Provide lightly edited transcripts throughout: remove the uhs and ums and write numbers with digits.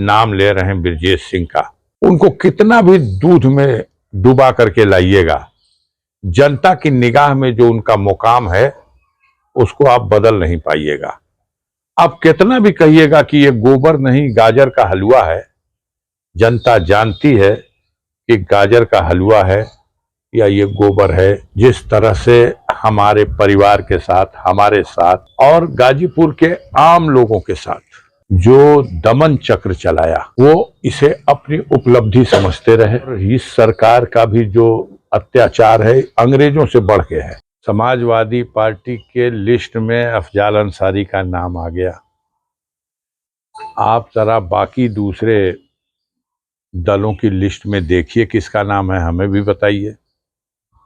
नाम ले रहे हैं ब्रजेश सिंह का। उनको कितना भी दूध में डुबा करके लाइएगा, जनता की निगाह में जो उनका मुकाम है उसको आप बदल नहीं पाइएगा। आप कितना भी कहिएगा कि ये गोबर नहीं गाजर का हलवा है, जनता जानती है कि गाजर का हलवा है या ये गोबर है। जिस तरह से हमारे परिवार के साथ, हमारे साथ और गाजीपुर के आम लोगों के साथ जो दमन चक्र चलाया, वो इसे अपनी उपलब्धि समझते रहे। और इस सरकार का भी जो अत्याचार है अंग्रेजों से बढ़ के है। समाजवादी पार्टी के लिस्ट में अफजाल अंसारी का नाम आ गया। आप जरा बाकी दूसरे दलों की लिस्ट में देखिए किसका नाम है, हमें भी बताइए।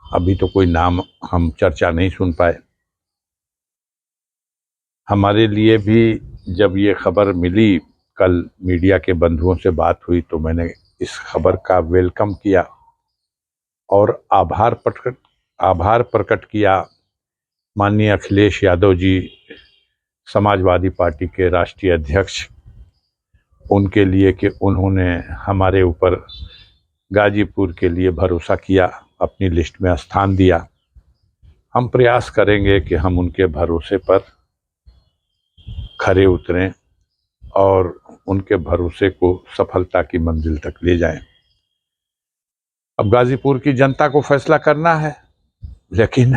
अभी तो कोई नाम हम चर्चा नहीं सुन पाए। हमारे लिए भी जब ये खबर मिली, कल मीडिया के बंधुओं से बात हुई तो मैंने इस खबर का वेलकम किया और आभार प्रकट किया माननीय अखिलेश यादव जी, समाजवादी पार्टी के राष्ट्रीय अध्यक्ष, उनके लिए कि उन्होंने हमारे ऊपर गाजीपुर के लिए भरोसा किया, अपनी लिस्ट में स्थान दिया। हम प्रयास करेंगे कि हम उनके भरोसे पर खरे उतरें और उनके भरोसे को सफलता की मंजिल तक ले जाएं। अब गाजीपुर की जनता को फैसला करना है, लेकिन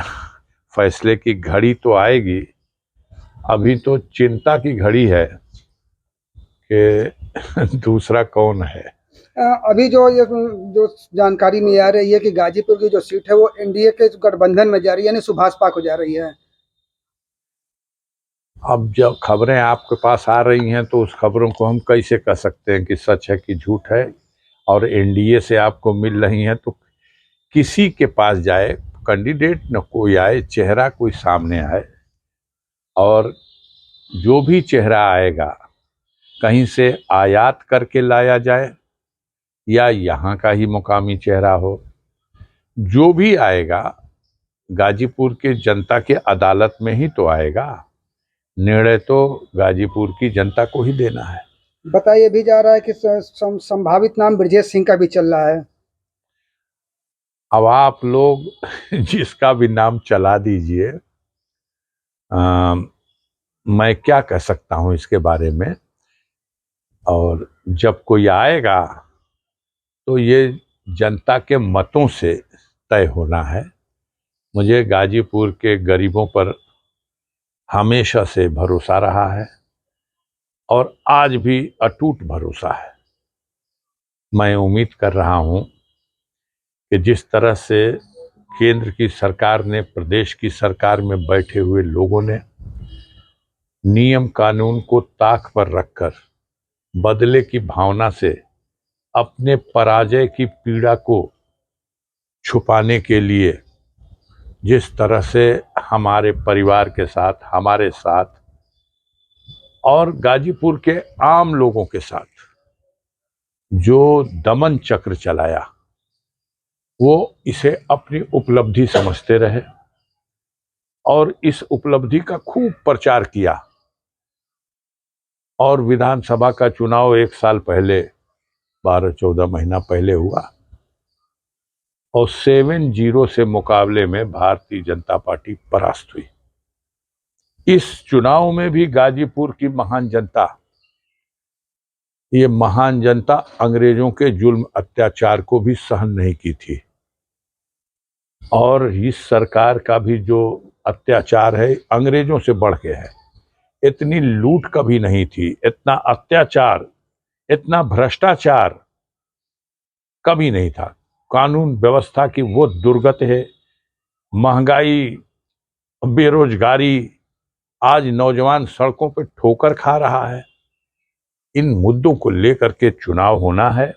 फैसले की घड़ी तो आएगी। अभी तो चिंता की घड़ी है कि दूसरा कौन है। अभी जो जानकारी में आ रही है कि गाजीपुर की जो सीट है वो एनडीए के गठबंधन में जा रही है, यानी सुभाषपा को जा रही है। अब जब खबरें आपके पास आ रही हैं तो उस खबरों को हम कैसे कह सकते हैं कि सच है कि झूठ है। और एनडीए से आपको मिल रही हैं तो किसी के पास जाए, कैंडिडेट न कोई आए, चेहरा कोई सामने आए, और जो भी चेहरा आएगा कहीं से आयात करके लाया जाए या यहाँ का ही मुकामी चेहरा हो, जो भी आएगा गाजीपुर के जनता के अदालत में ही तो आएगा। निर्णय तो गाजीपुर की जनता को ही देना है। बताइए, भी जा रहा है कि संभावित नाम ब्रजेश सिंह का भी चल रहा है। अब आप लोग जिसका भी नाम चला दीजिए, मैं क्या कह सकता हूं इसके बारे में। और जब कोई आएगा तो ये जनता के मतों से तय होना है। मुझे गाजीपुर के गरीबों पर हमेशा से भरोसा रहा है और आज भी अटूट भरोसा है। मैं उम्मीद कर रहा हूं कि जिस तरह से केंद्र की सरकार ने, प्रदेश की सरकार में बैठे हुए लोगों ने नियम कानून को ताक पर रखकर बदले की भावना से अपने पराजय की पीड़ा को छुपाने के लिए जिस तरह से हमारे परिवार के साथ, हमारे साथ और गाजीपुर के आम लोगों के साथ जो दमन चक्र चलाया, वो इसे अपनी उपलब्धि समझते रहे और इस उपलब्धि का खूब प्रचार किया। और विधानसभा का चुनाव 1 साल पहले, 12-14 महीना पहले हुआ और 7-0 से मुकाबले में भारतीय जनता पार्टी परास्त हुई। इस चुनाव में भी गाजीपुर की महान जनता, ये महान जनता अंग्रेजों के जुल्म अत्याचार को भी सहन नहीं की थी। और इस सरकार का भी जो अत्याचार है अंग्रेजों से बढ़ के है। इतनी लूट कभी नहीं थी, इतना अत्याचार, इतना भ्रष्टाचार कभी नहीं था। कानून व्यवस्था की वो दुर्गत है, महंगाई, बेरोजगारी, आज नौजवान सड़कों पर ठोकर खा रहा है। इन मुद्दों को लेकर के चुनाव होना है।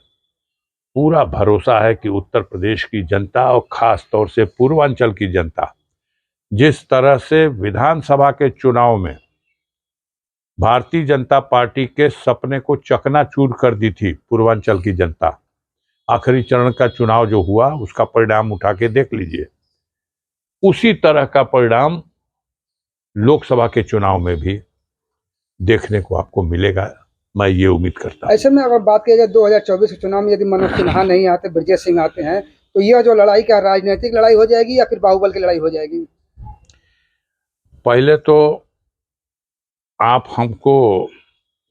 पूरा भरोसा है कि उत्तर प्रदेश की जनता और खास तौर से पूर्वांचल की जनता, जिस तरह से विधानसभा के चुनाव में भारतीय जनता पार्टी के सपने को चकनाचूर कर दी थी पूर्वांचल की जनता, आखिरी चरण का चुनाव जो हुआ उसका परिणाम उठा के देख लीजिए, उसी तरह का परिणाम लोकसभा के चुनाव में भी देखने को आपको मिलेगा। मैं ये उम्मीद करता हूँ। ऐसे में अगर बात की जाए 2024 के चुनाव में यदि मनोज सिन्हा नहीं आते, ब्रजेश सिंह आते हैं, तो यह जो लड़ाई क्या राजनीतिक लड़ाई हो जाएगी या फिर बाहुबल की लड़ाई हो जाएगी? पहले तो आप हमको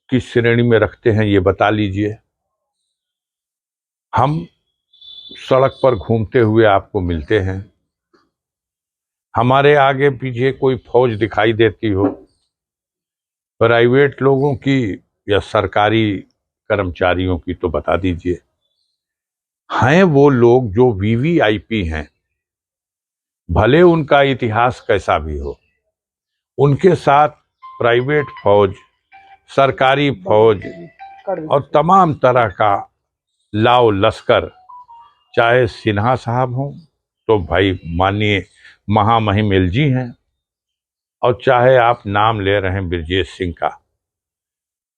किस श्रेणी में रखते हैं ये बता लीजिए। हम सड़क पर घूमते हुए आपको मिलते हैं, हमारे आगे पीछे कोई फौज दिखाई देती हो, प्राइवेट लोगों की या सरकारी कर्मचारियों की, तो बता दीजिए। हैं वो लोग जो वीवीआईपी हैं, भले उनका इतिहास कैसा भी हो, उनके साथ प्राइवेट फौज, सरकारी फौज और तमाम तरह का लाव लश्कर, चाहे सिन्हा साहब हों तो भाई माननीय महामहिम एलजी हैं, और चाहे आप नाम ले रहे हैं ब्रजेश सिंह का,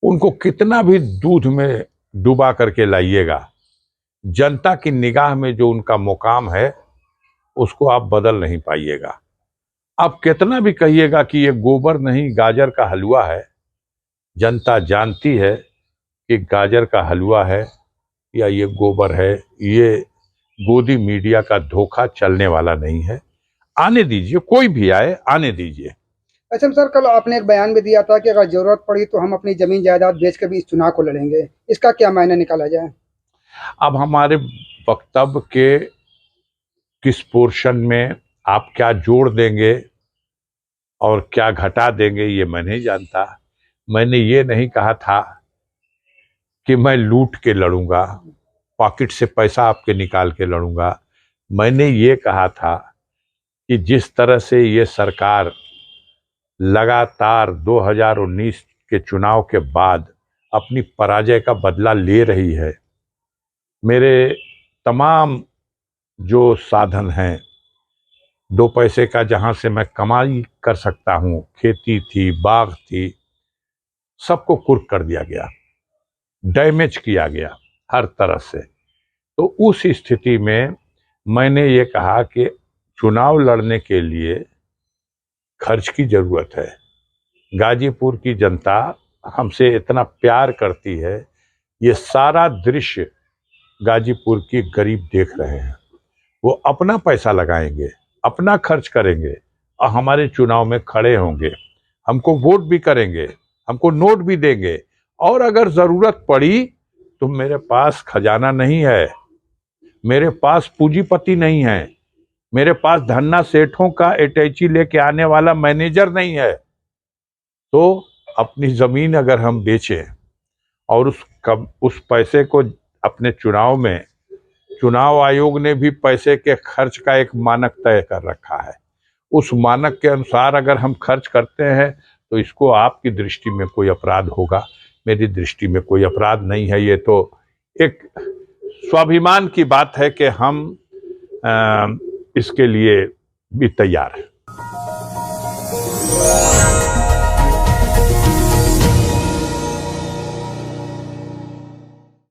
उनको कितना भी दूध में डुबा करके लाइएगा, जनता की निगाह में जो उनका मुकाम है उसको आप बदल नहीं पाइएगा। आप कितना भी कहिएगा कि ये गोबर नहीं गाजर का हलवा है, जनता जानती है कि गाजर का हलवा है या ये गोबर है। ये गोदी मीडिया का धोखा चलने वाला नहीं है। आने दीजिए, कोई भी आए, आने दीजिए। अच्छा सर, कल आपने एक बयान भी दिया था कि अगर जरूरत पड़ी तो हम अपनी जमीन जायदाद बेच के भी इस चुनाव को लड़ेंगे, इसका क्या मायने निकाला जाए? अब हमारे वक्तव्य के किस पोर्शन में आप क्या जोड़ देंगे और क्या घटा देंगे ये मैं नहीं जानता। मैंने ये नहीं कहा था कि मैं लूट के लड़ूंगा, पॉकेट से पैसा आपके निकाल के लड़ूंगा। मैंने ये कहा था कि जिस तरह से ये सरकार लगातार 2019 के चुनाव के बाद अपनी पराजय का बदला ले रही है, मेरे तमाम जो साधन हैं, दो पैसे का जहां से मैं कमाई कर सकता हूं, खेती थी, बाग थी, सबको कुर्क कर दिया गया, डैमेज किया गया हर तरह से। तो उस स्थिति में मैंने ये कहा कि चुनाव लड़ने के लिए खर्च की जरूरत है। गाजीपुर की जनता हमसे इतना प्यार करती है, ये सारा दृश्य गाजीपुर के गरीब देख रहे हैं। वो अपना पैसा लगाएंगे, अपना खर्च करेंगे और हमारे चुनाव में खड़े होंगे, हमको वोट भी करेंगे, हमको नोट भी देंगे। और अगर जरूरत पड़ी तो मेरे पास खजाना नहीं है, मेरे पास पूंजीपति नहीं है, मेरे पास धन्ना सेठों का अटैची लेके आने वाला मैनेजर नहीं है, तो अपनी जमीन अगर हम बेचें और उस पैसे को अपने चुनाव में, चुनाव आयोग ने भी पैसे के खर्च का एक मानक तय कर रखा है, उस मानक के अनुसार अगर हम खर्च करते हैं तो इसको आपकी दृष्टि में कोई अपराध होगा, मेरी दृष्टि में कोई अपराध नहीं है। ये तो एक स्वाभिमान की बात है कि हम इसके लिए भी तैयार हैं।